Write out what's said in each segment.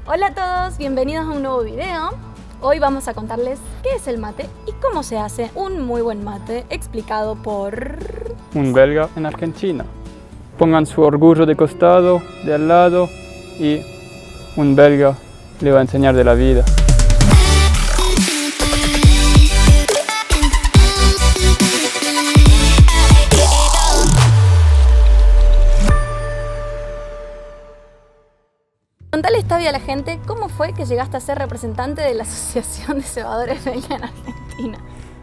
Hola a todos, bienvenidos a un nuevo video. Hoy vamos a contarles qué es el mate y cómo se hace un muy buen mate explicado por... un belga en Argentina. Pongan su orgullo de costado, de al lado y un belga le va a enseñar de la vida. Contale esta vez a la gente cómo fue que llegaste a ser representante de la Asociación de Cebadores Belga en Argentina.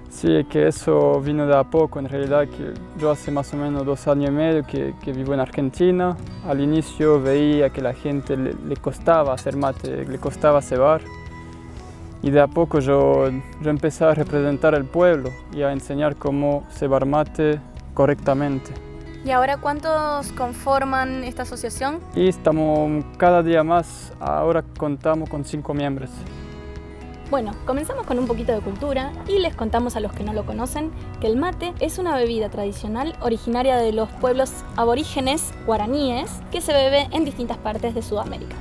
Sí, que eso vino de a poco, en realidad que yo hace más o menos 2 años y medio que vivo en Argentina. Al inicio veía que la gente le costaba hacer mate, le costaba cebar. Y de a poco yo empecé a representar al pueblo y a enseñar cómo cebar mate correctamente. ¿Y ahora cuántos conforman esta asociación? Y estamos cada día más, ahora contamos con 5 miembros. Bueno, comenzamos con un poquito de cultura y les contamos a los que no lo conocen que el mate es una bebida tradicional originaria de los pueblos aborígenes guaraníes que se bebe en distintas partes de Sudamérica.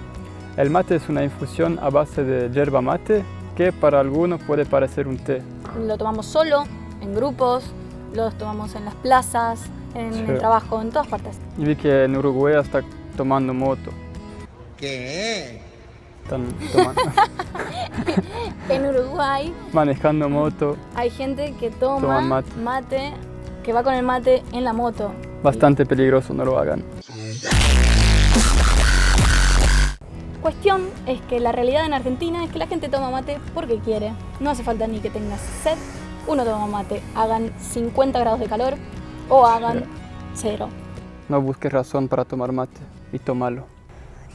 El mate es una infusión a base de yerba mate que para algunos puede parecer un té. Lo tomamos solo, en grupos, lo tomamos en las plazas, en el trabajo, en todas partes. Y vi que en Uruguay está tomando moto. ¿Qué? Están tomando, En Uruguay manejando moto, hay gente que toma Toman mate, que va con el mate en la moto. bastante peligroso, no lo hagan. Cuestión es que la realidad en Argentina es que la gente toma mate porque quiere. No hace falta ni que tengas sed. Uno toma mate, hagan 50 grados de calor o hagan 0. No busques razón para tomar mate y tómalo.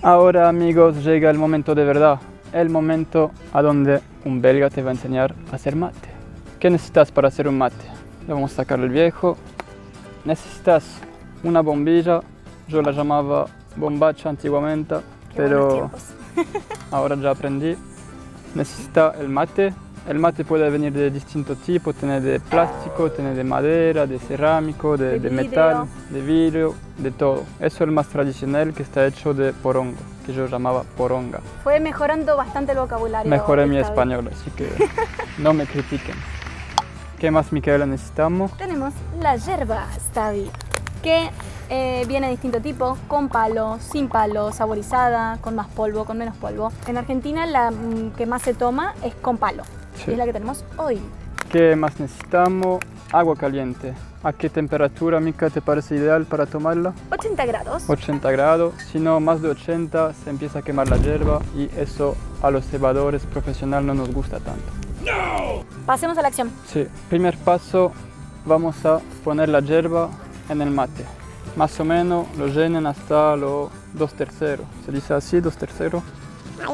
Ahora, amigos, llega el momento de verdad. El momento a donde un belga te va a enseñar a hacer mate. ¿Qué necesitas para hacer un mate? Le vamos a sacar el viejo. Necesitas una bombilla. Yo la llamaba bombacha antiguamente, pero ahora ya aprendí. Necesita el mate. El mate puede venir de distintos tipos, tener de plástico, tener de madera, de cerámico, de metal, de vidrio, de todo. Eso es el más tradicional, que está hecho de porongo, que yo llamaba poronga. Fue mejorando bastante el vocabulario. Mejoré mi esta vez. español, así que no me critiquen. ¿Qué más, Micaela, necesitamos? Tenemos la yerba Stavi, que viene de distinto tipo, con palo, sin palo, saborizada, con más polvo, con menos polvo. En Argentina la que más se toma es con palo. Sí. Es la que tenemos hoy. ¿Qué más necesitamos? Agua caliente. ¿A qué temperatura, Mica, te parece ideal para tomarla? 80 grados. 80 grados. Si no, más de 80 se empieza a quemar la yerba y eso a los cebadores profesionales no nos gusta tanto. Pasemos a la acción. Sí. Primer paso, vamos a poner la yerba en el mate. Más o menos lo llenen hasta los 2/3. ¿Se dice así, 2/3? Más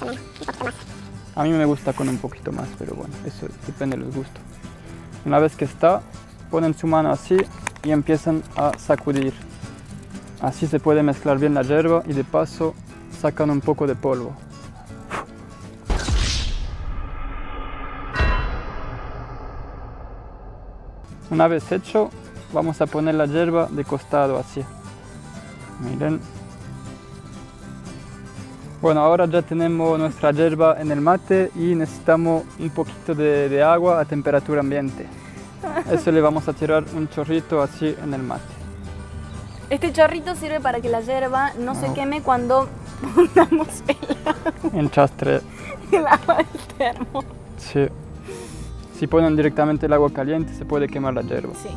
o menos, un poquito más. A mí me gusta con un poquito más, pero bueno, eso depende de los gustos. Una vez que está, ponen su mano así y empiezan a sacudir. Así se puede mezclar bien la yerba y de paso sacan un poco de polvo. Una vez hecho, vamos a poner la yerba de costado así. Miren. Bueno, ahora ya tenemos nuestra yerba en el mate y necesitamos un poquito de agua a temperatura ambiente. Eso le vamos a tirar un chorrito así en el mate. Este chorrito sirve para que la yerba no se queme cuando pongamos Enchastre. el agua del termo. Sí. Si ponen directamente el agua caliente se puede quemar la yerba. Sí.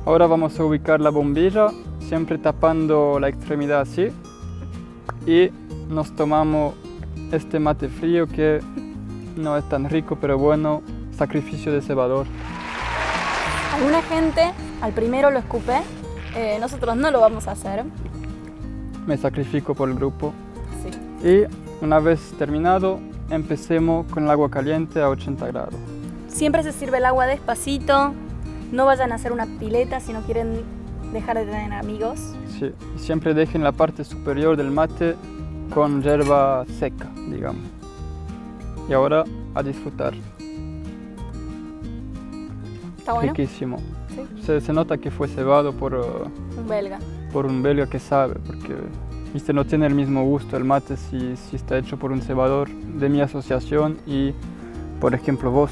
Ahora vamos a ubicar la bombilla, siempre tapando la extremidad así. Y nos tomamos este mate frío que no es tan rico, pero bueno, sacrificio de cebador. Alguna gente al primero lo escupe, nosotros no lo vamos a hacer. Me sacrifico por el grupo. Sí. Y una vez terminado, empecemos con el agua caliente a 80 grados. Siempre se sirve el agua despacito, no vayan a hacer una pileta si no quieren dejar de tener amigos. Sí, y siempre dejen la parte superior del mate con yerba seca, digamos. Y ahora a disfrutar. ¿Está bueno? Riquísimo. Sí. Se nota que fue cebado por Un belga. un belga que sabe, porque Viste, no tiene el mismo gusto el mate si está hecho por un cebador de mi asociación y, por ejemplo, vos.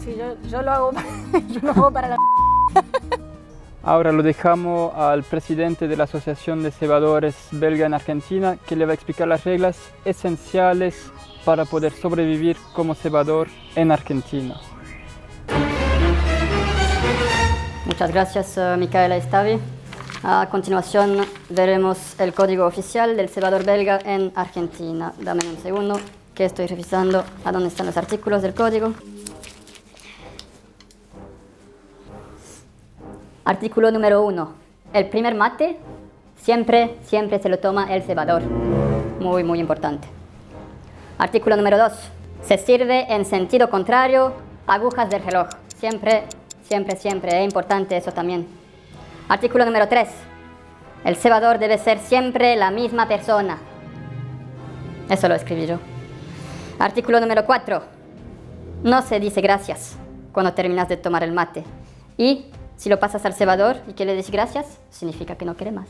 Sí, yo lo hago, yo lo hago para la... Ahora lo dejamos al presidente de la Asociación de Cebadores Belga en Argentina, que le va a explicar las reglas esenciales para poder sobrevivir como cebador en Argentina. Muchas gracias, Micaela Estavi. A continuación veremos el código oficial del cebador belga en Argentina. Dame un segundo que estoy revisando a dónde están los artículos del código. Artículo número 1. El primer mate siempre se lo toma el cebador. Muy importante. Artículo número 2. Se sirve en sentido contrario agujas del reloj. Siempre. Es importante eso también. Artículo número 3. El cebador debe ser siempre la misma persona. Eso lo escribí yo. Artículo número 4. No se dice gracias cuando terminas de tomar el mate. Y si lo pasas al cebador y que le des gracias, significa que no quiere más.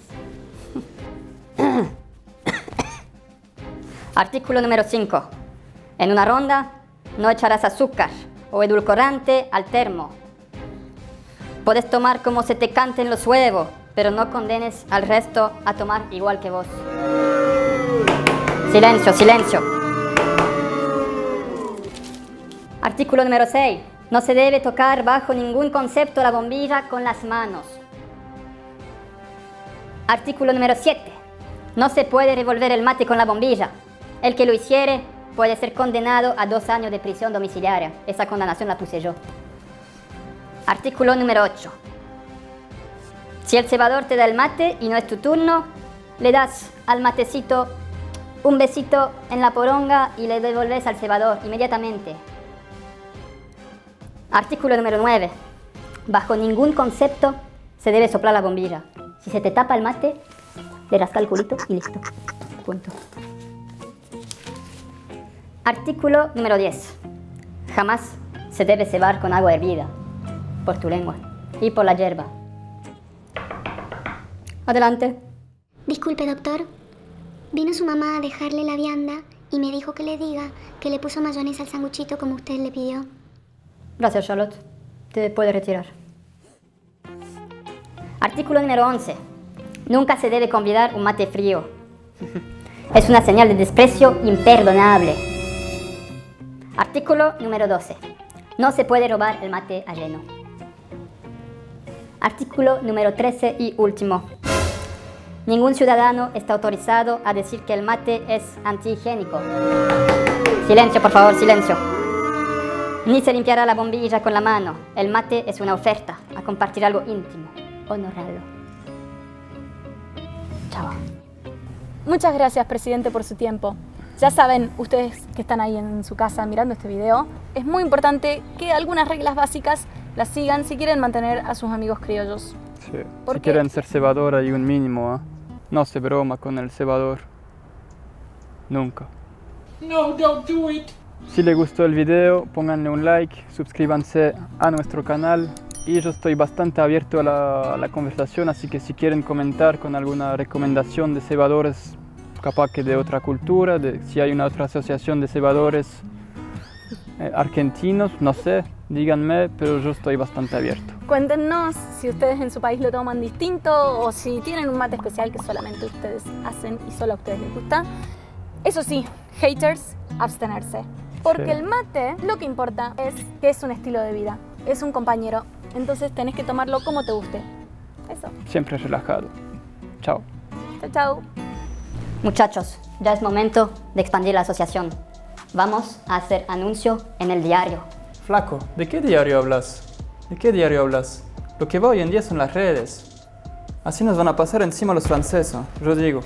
Artículo número 5. En una ronda no echarás azúcar o edulcorante al termo. Puedes tomar como se te canten los huevos, pero no condenes al resto a tomar igual que vos. Silencio. Artículo número 6. No se debe tocar bajo ningún concepto la bombilla con las manos. Artículo número 7. No se puede revolver el mate con la bombilla. El que lo hiciere puede ser condenado a 2 años de prisión domiciliaria. Esa condenación la puse yo. Artículo número 8. Si el cebador te da el mate y no es tu turno, le das al matecito un besito en la poronga y le devolves al cebador inmediatamente. Artículo número 9. Bajo ningún concepto se debe soplar la bombilla. Si se te tapa el mate, le rasca el culito y listo. Punto. Artículo número 10. Jamás se debe cebar con agua hervida por tu lengua y por la hierba. Adelante. Disculpe, doctor. Vino su mamá a dejarle la vianda y me dijo que le diga que le puso mayonesa al sanguchito como usted le pidió. Gracias, Charlotte. Te puedes retirar. Artículo número 11. Nunca se debe convidar un mate frío. Es una señal de desprecio imperdonable. Artículo número 12. No se puede robar el mate ajeno. Artículo número 13 y último. Ningún ciudadano está autorizado a decir que el mate es antihigiénico. Silencio, por favor, silencio. Ni se limpiará la bombilla con la mano. El mate es una oferta a compartir algo íntimo. Honorarlo. Chao. Muchas gracias, presidente, por su tiempo. Ya saben, ustedes que están ahí en su casa mirando este video, es muy importante que algunas reglas básicas las sigan si quieren mantener a sus amigos criollos. Sí. Si quieren ser cebador hay un mínimo, ¿eh? No se broma con el cebador. Nunca. No, don't do it. Si les gustó el video, pónganle un like, suscríbanse a nuestro canal y yo estoy bastante abierto a la conversación, así que si quieren comentar con alguna recomendación de cebadores, capaz que de otra cultura, si hay una otra asociación de cebadores argentinos, no sé, díganme, pero yo estoy bastante abierto. Cuéntenos si ustedes en su país lo toman distinto o si tienen un mate especial que solamente ustedes hacen y solo a ustedes les gusta. Eso sí, haters, abstenerse. Porque Sí. el mate lo que importa es que es un estilo de vida, es un compañero. Entonces tenés que tomarlo como te guste. Eso. Siempre relajado. Chao. Chao. Muchachos, ya es momento de expandir la asociación. Vamos a hacer anuncio en el diario. Flaco, ¿de qué diario hablas? ¿De qué diario hablas? Lo que va hoy en día son las redes. Así nos van a pasar encima los franceses, yo digo.